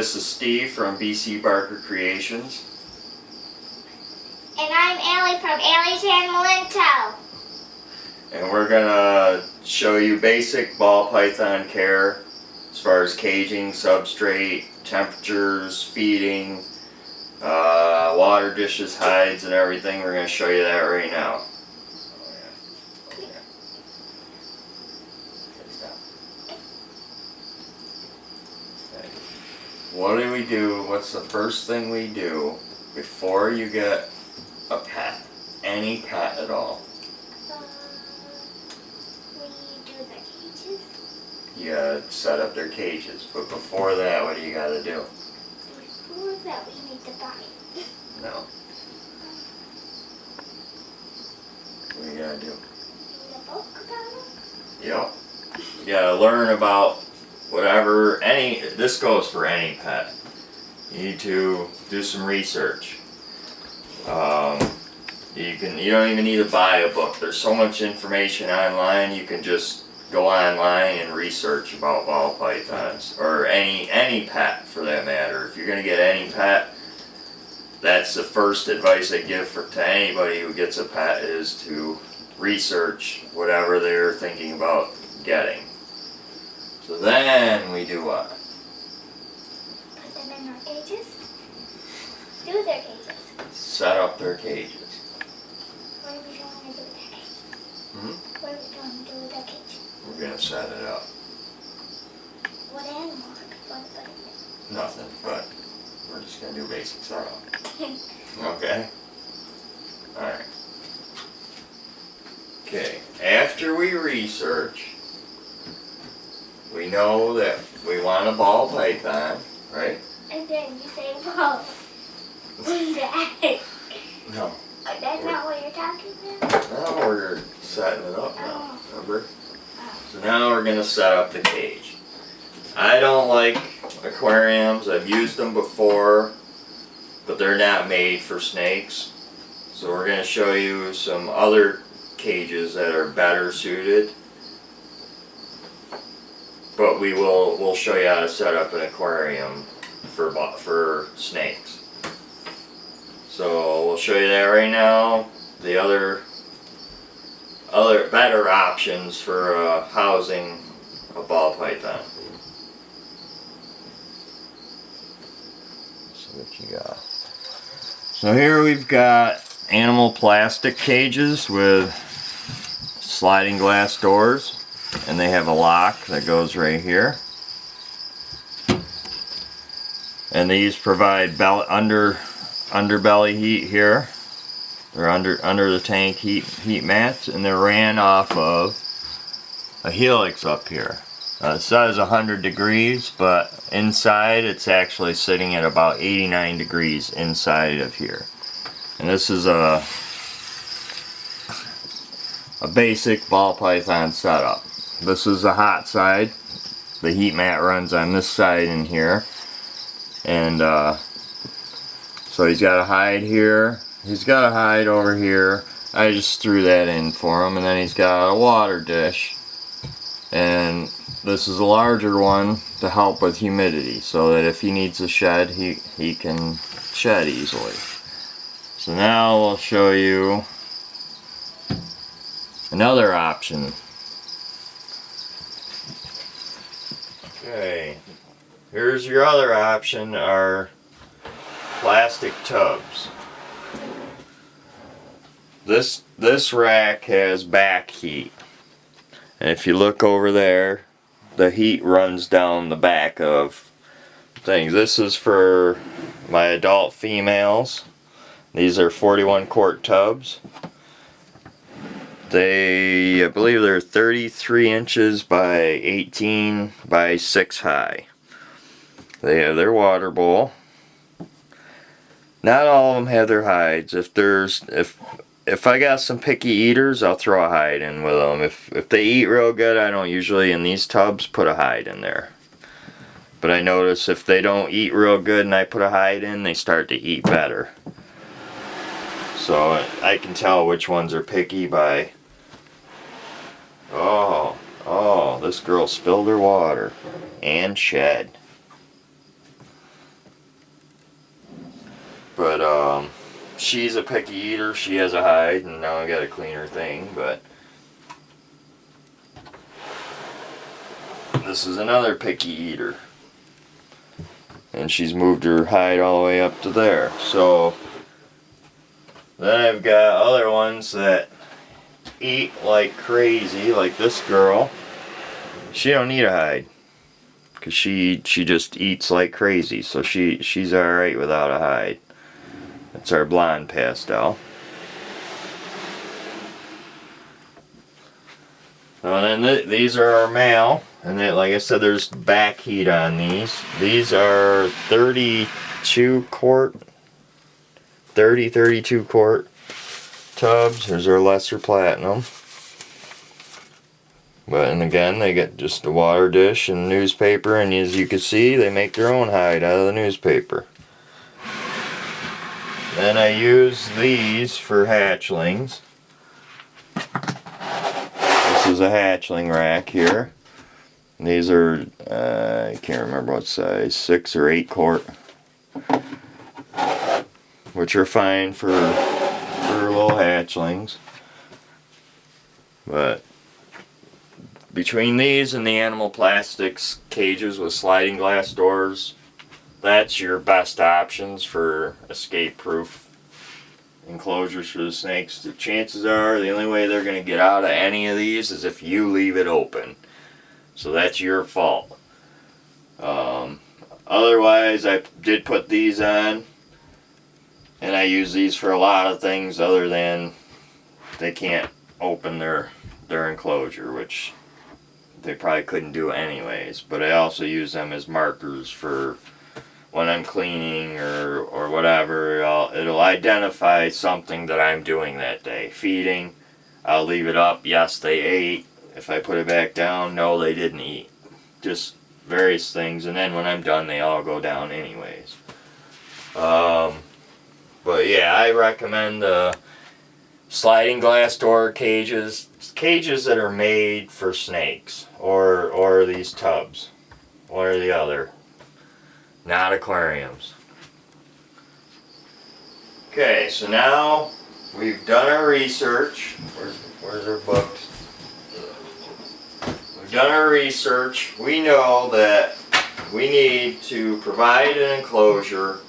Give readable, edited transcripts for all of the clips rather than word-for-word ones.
this is Steve from BC Barker Creations. And I'm Allie from Allie's Animal Intel. And we're gonna show you basic ball python care as far as caging, substrate, temperatures, feeding, water dishes, hides, and everything. We're gonna show you that right now. What do we do? What's the first thing we do before you get a pet? Any pet at all? We do the cages. You gotta set up their cages. But before that, what do you gotta do? Before that, we need to buy it. No. What do you gotta do? Read a book about it? Yep. You gotta learn about whatever, this goes for any pet. You need to do some research. You don't even need to buy a book. There's so much information online. You can just go online and research about ball pythons, or any pet for that matter. If you're gonna get any pet, that's the first advice I give to anybody who gets a pet, is to research whatever they're thinking about getting. So then we do what? Put them in their cages. Do their cages. Set up their cages. What are we going to do with their cage? Hmm? What are we going to do with their cage? We're going to set it up. What animal are we going to put in it? Nothing, but we're just going to do basic setup. Okay? Alright. Okay, after we research, we know that we want a ball python, right? And then you say, "Whoa, what's that?" No. That's not what you're talking about? Now we're setting it up now, remember? Oh. So now we're going to set up the cage. I don't like aquariums. I've used them before, but they're not made for snakes. So we're going to show you some other cages that are better suited. But we'll show you how to set up an aquarium for snakes. So we'll show you that right now. The other better options for housing a ball python. So what you got? So here we've got animal plastic cages with sliding glass doors. And they have a lock that goes right here. And these provide underbelly heat here. They're under the tank heat mats, and they're ran off of a helix up here. It says 100 degrees, but inside it's actually sitting at about 89 degrees inside of here. And this is a basic ball python setup. This is the hot side. The heat mat runs on this side in here. And so he's got a hide here. He's got a hide over here. I just threw that in for him. And then he's got a water dish. And this is a larger one to help with humidity, so that if he needs to shed, he can shed easily. So now we'll show you another option. Okay, here's your other option, are plastic tubs. This rack has back heat. And if you look over there, the heat runs down the back of things. This is for my adult females. These are 41 quart tubs. I believe they're 33 inches by 18 by 6 high. They have their water bowl. Not all of them have their hides. If I got some picky eaters, I'll throw a hide in with them. If they eat real good, I don't usually in these tubs put a hide in there. But I notice if they don't eat real good and I put a hide in, they start to eat better. So I can tell which ones are picky by... Oh, this girl spilled her water and shed. But she's a picky eater. She has a hide, and now I got to clean her thing. But this is another picky eater, and she's moved her hide all the way up to there. So then I've got other ones that eat like crazy, like this girl. She don't need a hide, because she just eats like crazy, so she's alright without a hide. That's our blonde pastel. And then these are our male, and then, like I said, there's back heat on these. These are 32 quart tubs. There's our lesser platinum. But, and again, they get just a water dish and newspaper, and as you can see, they make their own hide out of the newspaper. Then I use these for hatchlings. This is a hatchling rack here. These are, I can't remember what size, 6 or 8 quart. Which are fine for little hatchlings. But between these and the animal plastics cages with sliding glass doors, that's your best options for escape-proof enclosures for the snakes. The chances are the only way they're going to get out of any of these is if you leave it open. So that's your fault. Otherwise, I did put these on, and I use these for a lot of things other than they can't open their enclosure, which they probably couldn't do anyways. But I also use them as markers for when I'm cleaning or whatever. It'll identify something that I'm doing that day. Feeding, I'll leave it up. Yes, they ate. If I put it back down, no, they didn't eat. Just various things. And then when I'm done, they all go down anyways. But yeah, I recommend sliding glass door cages that are made for snakes, or these tubs, one or the other, not aquariums. Okay, so now we've done our research. Where's our books? We've done our research. We know that we need to provide an enclosure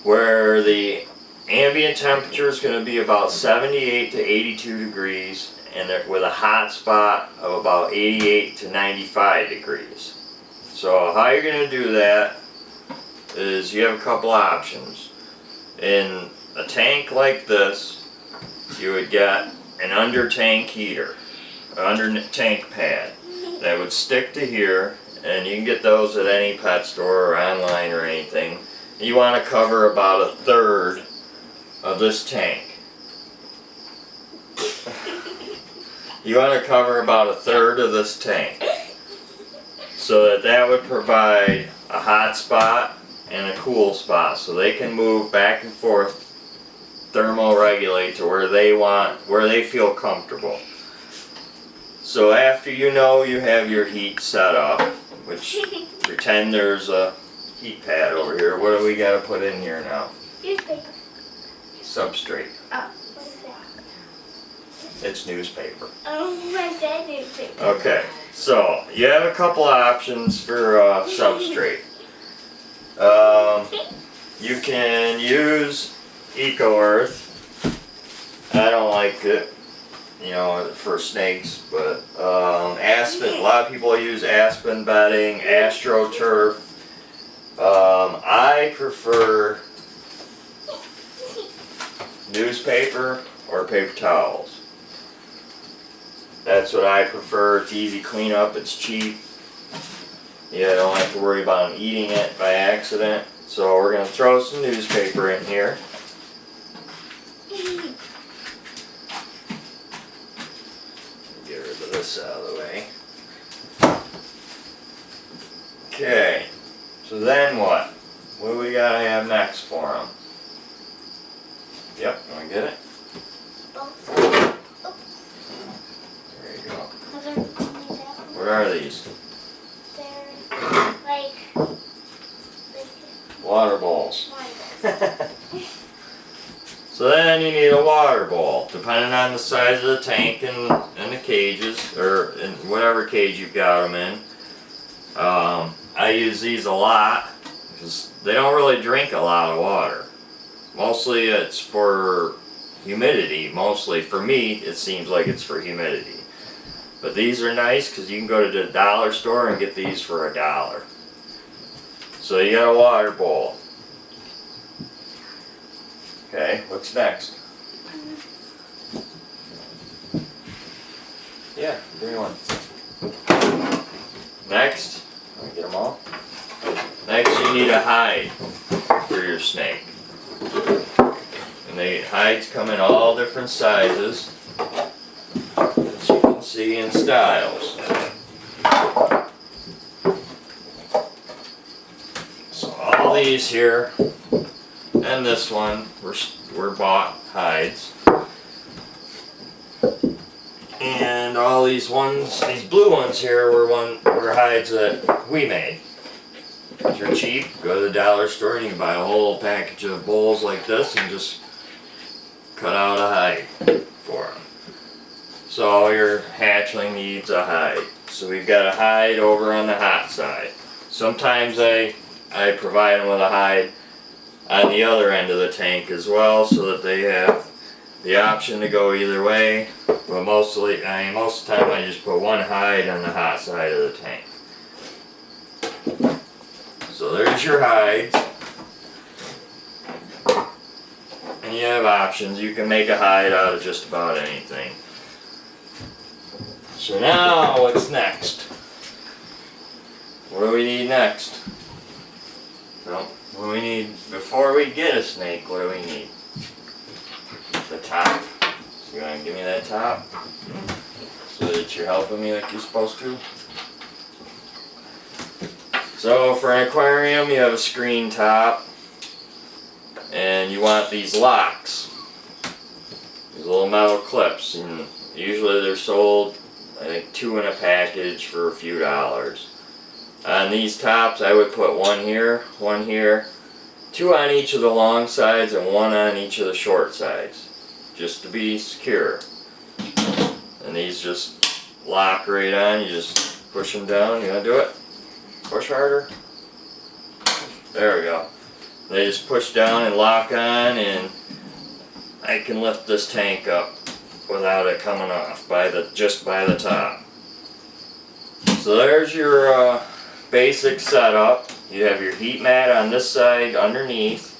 where the ambient temperature is going to be about 78 to 82 degrees, and with a hot spot of about 88 to 95 degrees. So how you're going to do that is you have a couple options. In a tank like this, you would get an under tank heater, under tank pad that would stick to here, and you can get those at any pet store or online or anything. You want to cover about a third of this tank. You want to cover about a third of this tank, so that would provide a hot spot and a cool spot, so they can move back and forth, thermoregulate to where they want, where they feel comfortable. So after you know you have your heat set up, which pretend there's a heat pad over here. What do we got to put in here now? Newspaper. Substrate. Oh, what's that? It's newspaper. Oh, what's that newspaper? Okay, so you have a couple options for substrate. You can use Eco Earth. I don't like it, you know, for snakes, but aspen. A lot of people use aspen bedding, AstroTurf. I prefer newspaper or paper towels. That's what I prefer. It's easy cleanup, it's cheap. You don't have to worry about them eating it by accident. So we're going to throw some newspaper in here. Get rid of this out of the way. Okay, so then what? What do we got to have next for them? Yep, want to get it? There you go. What are these? They're like Water bowls. then you need a water bowl, depending on the size of the tank and the cages, or in whatever cage you've got them in. I use these a lot because they don't really drink a lot of water. Mostly it's for humidity. Mostly for me, it seems like it's for humidity. But these are nice because you can go to the dollar store and get these for $1. So you got a water bowl. Okay, what's next? Yeah, bring one. Next, let me get them all. Next, you need a hide for your snake. And the hides come in all different sizes, as you can see, in styles. So all these here and this one were bought hides. And all these ones, these blue ones here were hides that we made. If you're cheap, go to the dollar store and you can buy a whole package of bowls like this and just cut out a hide for them. So all your hatchling needs a hide. So we've got a hide over on the hot side. Sometimes I provide them with a hide on the other end of the tank as well, so that they have the option to go either way. But most of the time I just put one hide on the hot side of the tank. So there's your hides. And you have options. You can make a hide out of just about anything. So now what's next? What do we need next? Well, what do we need before we get a snake? What do we need? The top. So you want to give me that top? So that you're helping me like you're supposed to? So for an aquarium, you have a screen top, and you want these locks, these little metal clips, and usually they're sold, I think, 2 in a package for a few dollars. On these tops, I would put one here, 2 on each of the long sides and 1 on each of the short sides, just to be secure. And these just lock right on. You just push them down. You want to do it? Push harder. There we go. They just push down and lock on, and I can lift this tank up without it coming off just by the top. So there's your basic setup. You have your heat mat on this side underneath.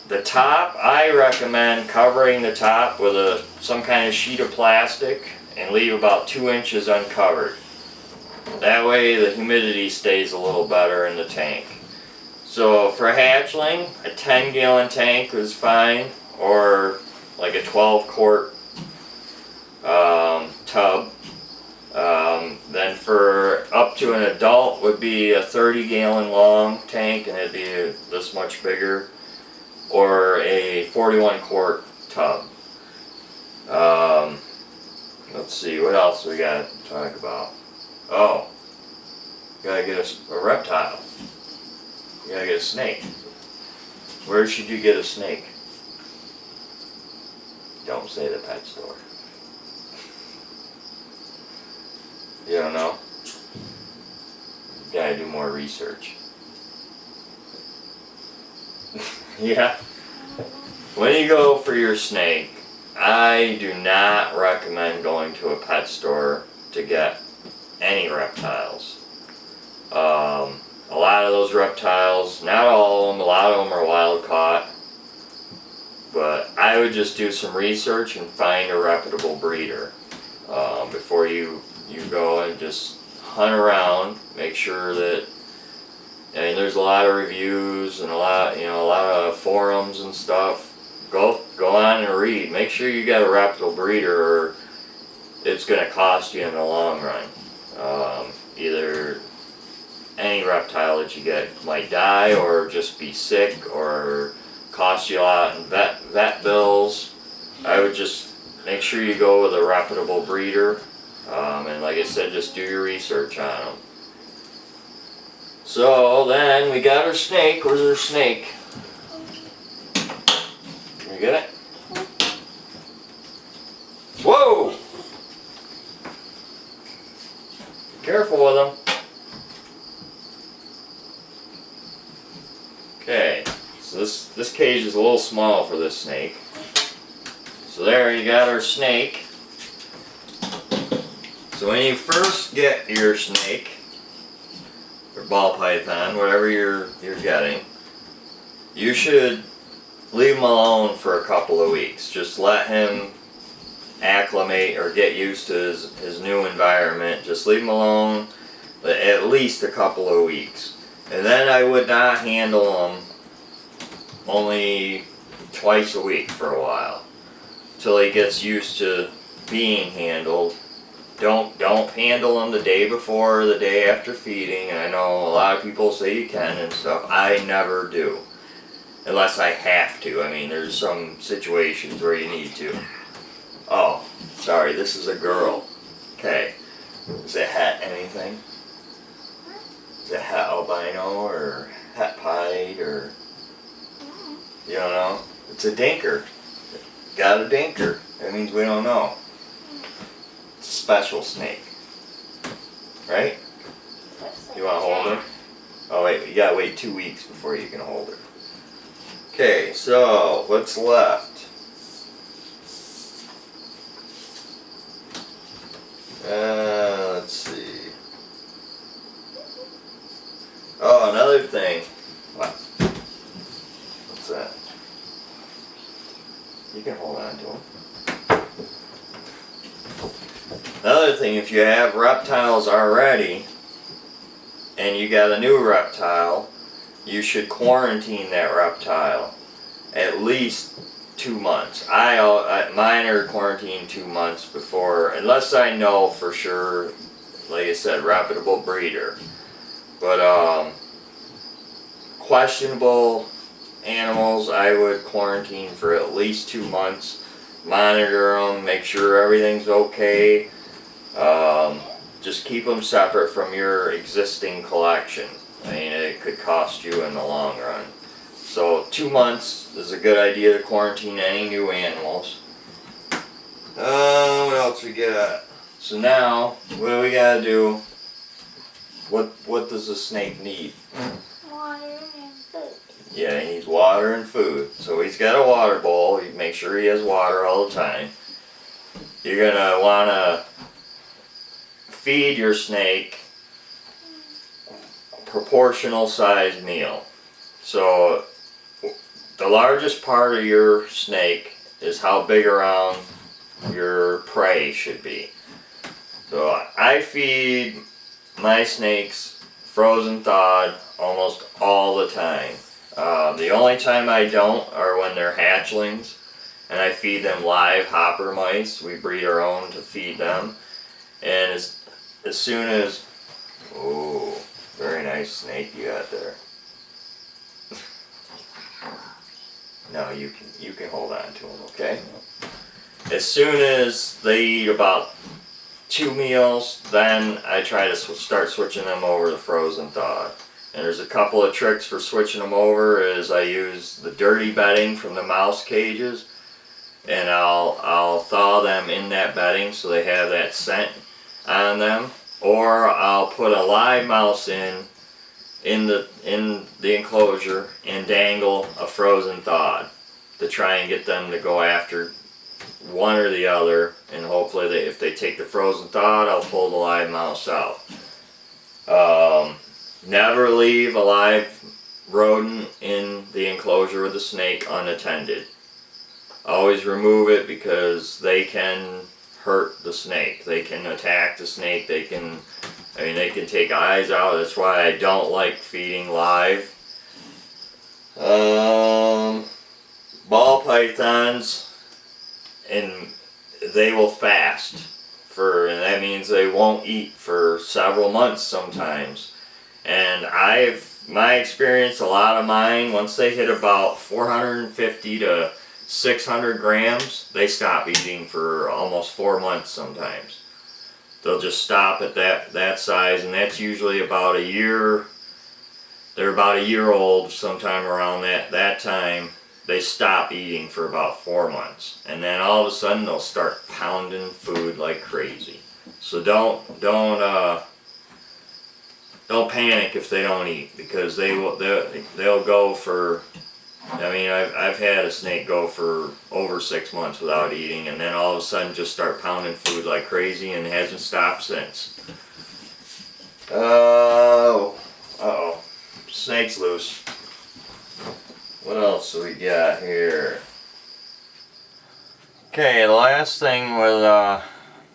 The top, I recommend covering the top with some kind of sheet of plastic and leave about 2 inches uncovered. That way the humidity stays a little better in the tank. So for hatchling, a 10-gallon tank is fine, or like a 12-quart tub. Then for up to an adult would be a 30-gallon long tank, and it'd be this much bigger, or a 41-quart tub. Let's see, what else we got to talk about? Oh, gotta get a reptile. You gotta get a snake. Where should you get a snake? Don't say the pet store. You don't know? You gotta do more research. Yeah. When you go for your snake, I do not recommend going to a pet store to get any reptiles. A lot of those reptiles, not all of them, a lot of them are wild caught. But I would just do some research and find a reputable breeder before you go and just hunt around. Make sure that, I mean, there's a lot of reviews and a lot of forums and stuff. Go on and read. Make sure you got a reputable breeder, or it's going to cost you in the long run. Either any reptile that you get might die, or just be sick, or cost you a lot in vet bills. I would just make sure you go with a reputable breeder, and like I said, just do your research on them. So then we got our snake. Where's our snake? There you get it? Whoa! Careful with them. Okay, so this cage is a little small for this snake. So there you got our snake. So when you first get your snake, or ball python, whatever you're getting, you should leave him alone for a couple of weeks. Just let him acclimate or get used to his new environment. Just leave him alone at least a couple of weeks. And then I would not handle him only twice a week for a while, till he gets used to being handled. Don't handle him the day before or the day after feeding. And I know a lot of people say you can and stuff. I never do, unless I have to. I mean, there's some situations where you need to. Oh, sorry, this is a girl. Okay, is it het anything? Is it het albino or het pied or, you don't know? It's a dinker. Got a dinker. That means we don't know. It's a special snake. Right? You want to hold her? Oh wait, you gotta wait 2 weeks before you can hold her. Okay, so what's left? Let's see. Oh, another thing. What? What's that? You can hold on to him. Another thing, if you have reptiles already, and you got a new reptile, you should quarantine that reptile at least 2 months. Mine are quarantined 2 months before, unless I know for sure, like I said, reputable breeder. But questionable animals, I would quarantine for at least 2 months. Monitor them, make sure everything's okay. Just keep them separate from your existing collection. I mean, it could cost you in the long run. So 2 months is a good idea to quarantine any new animals. What else we got? So now, what do we gotta do? What does a snake need? Water and food. Yeah, he needs water and food. So he's got a water bowl. You make sure he has water all the time. You're gonna wanna feed your snake a proportional size meal. So the largest part of your snake is how big around your prey should be. So I feed my snakes frozen thawed almost all the time. The only time I don't are when they're hatchlings, and I feed them live hopper mice. We breed our own to feed them. And as soon as, oh, very nice snake you got there. No, you can hold on to them, okay? As soon as they eat about 2 meals, then I try to start switching them over to frozen thawed. And there's a couple of tricks for switching them over. Is I use the dirty bedding from the mouse cages, and I'll thaw them in that bedding so they have that scent on them, or I'll put a live mouse in the enclosure and dangle a frozen thawed to try and get them to go after one or the other, and hopefully if they take the frozen thawed, I'll pull the live mouse out. Never leave a live rodent in the enclosure with a snake unattended. Always remove it, because they can hurt the snake. They can attack the snake. They can take eyes out. That's why I don't like feeding live. Ball pythons, and they will fast and that means they won't eat for several months sometimes. And my experience, a lot of mine, once they hit about 450 to 600 grams, they stop eating for almost 4 months sometimes. They'll just stop at that size, and that's usually about a year. They're about a year old sometime around that time. they stop eating for about 4 months, and then all of a sudden they'll start pounding food like crazy. So don't panic if they don't eat, because they'll go for, I mean, I've had a snake go for over 6 months without eating, and then all of a sudden just start pounding food like crazy, and hasn't stopped since. Oh, uh-oh, snake's loose. What else do we got here? Okay, the last thing with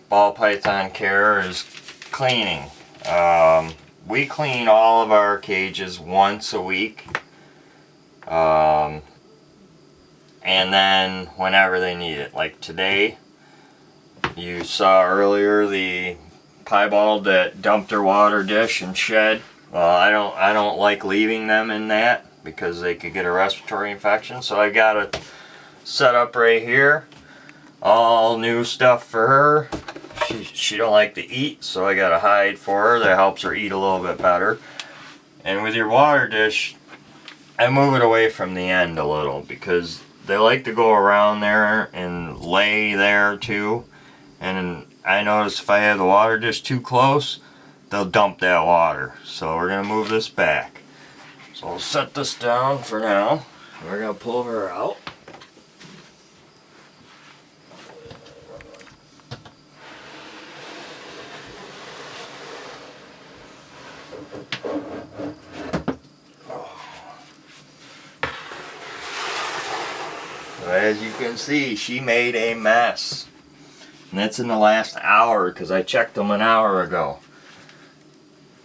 ball python care is cleaning. We clean all of our cages once a week. And then whenever they need it. Like today, you saw earlier the piebald that dumped her water dish and shed. Well, I don't like leaving them in that because they could get a respiratory infection. So I got it set up right here. All new stuff for her. She don't like to eat, so I got a hide for her that helps her eat a little bit better. And with your water dish, I move it away from the end a little because they like to go around there and lay there too. And I notice if I have the water dish too close, they'll dump that water. So we're going to move this back. So I'll set this down for now. We're going to pull her out. As you can see, she made a mess. And that's in the last hour because I checked them an hour ago.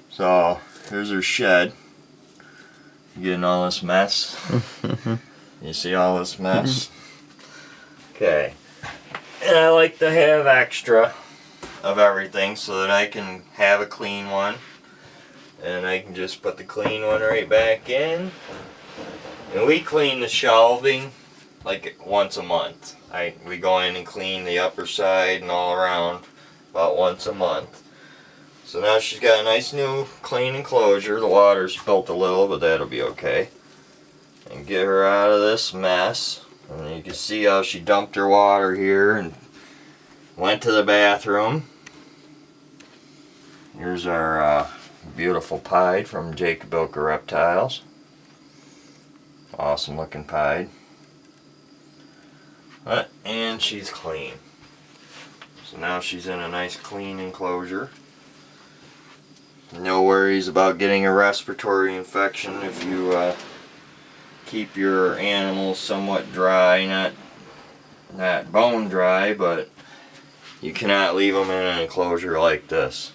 So here's her shed. You getting all this mess? You see all this mess? Okay. And I like to have extra of everything so that I can have a clean one. And I can just put the clean one right back in. And we clean the shelving like once a month. We go in and clean the upper side and all around about once a month. So now she's got a nice new clean enclosure. The water's spilt a little, but that'll be okay. And get her out of this mess. And you can see how she dumped her water here and went to the bathroom. Here's our beautiful pied from Jacob Ilka Reptiles. Awesome looking pied. And she's clean. So now she's in a nice clean enclosure. No worries about getting a respiratory infection if you keep your animals somewhat dry, not bone dry, but you cannot leave them in an enclosure like this.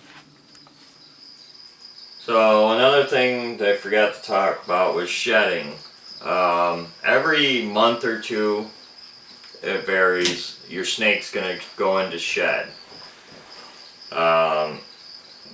So another thing that I forgot to talk about was shedding. Every month or two, it varies, your snake's going to go into shed.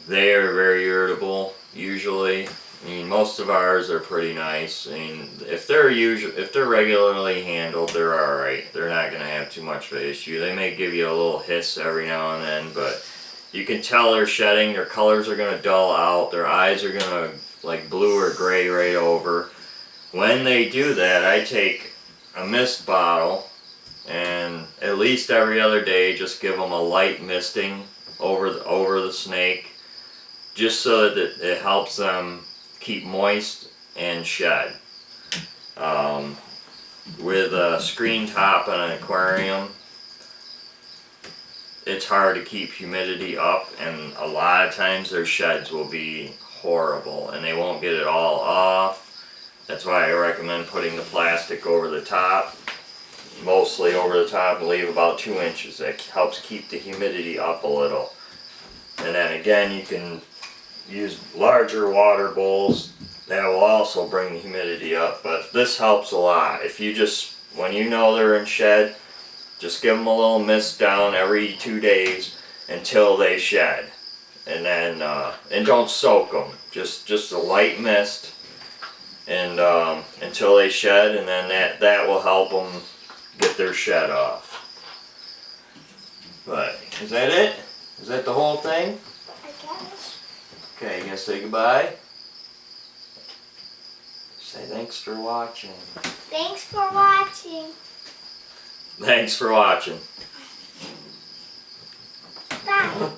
They are very irritable usually. I mean, most of ours are pretty nice. I mean, if they're regularly handled, they're alright. They're not going to have too much of an issue. They may give you a little hiss every now and then, but you can tell they're shedding. Their colors are going to dull out. Their eyes are going to like blue or gray right over. When they do that, I take a mist bottle and at least every other day just give them a light misting over the snake, just so that it helps them keep moist and shed. With a screen top on an aquarium, it's hard to keep humidity up, and a lot of times their sheds will be horrible and they won't get it all off. That's why I recommend putting the plastic over the top, mostly over the top, and leave about 2 inches. That helps keep the humidity up a little. And then again, you can use larger water bowls. That will also bring the humidity up, but this helps a lot. If you just, when you know they're in shed, just give them a little mist down every 2 days until they shed. And then, and don't soak them. Just a light mist and until they shed, and then that will help them get their shed off. But is that it? Is that the whole thing? I guess. Okay, you gonna say goodbye? Say Say thanks for watching. Thanks for watching. Thanks for watching. Bye.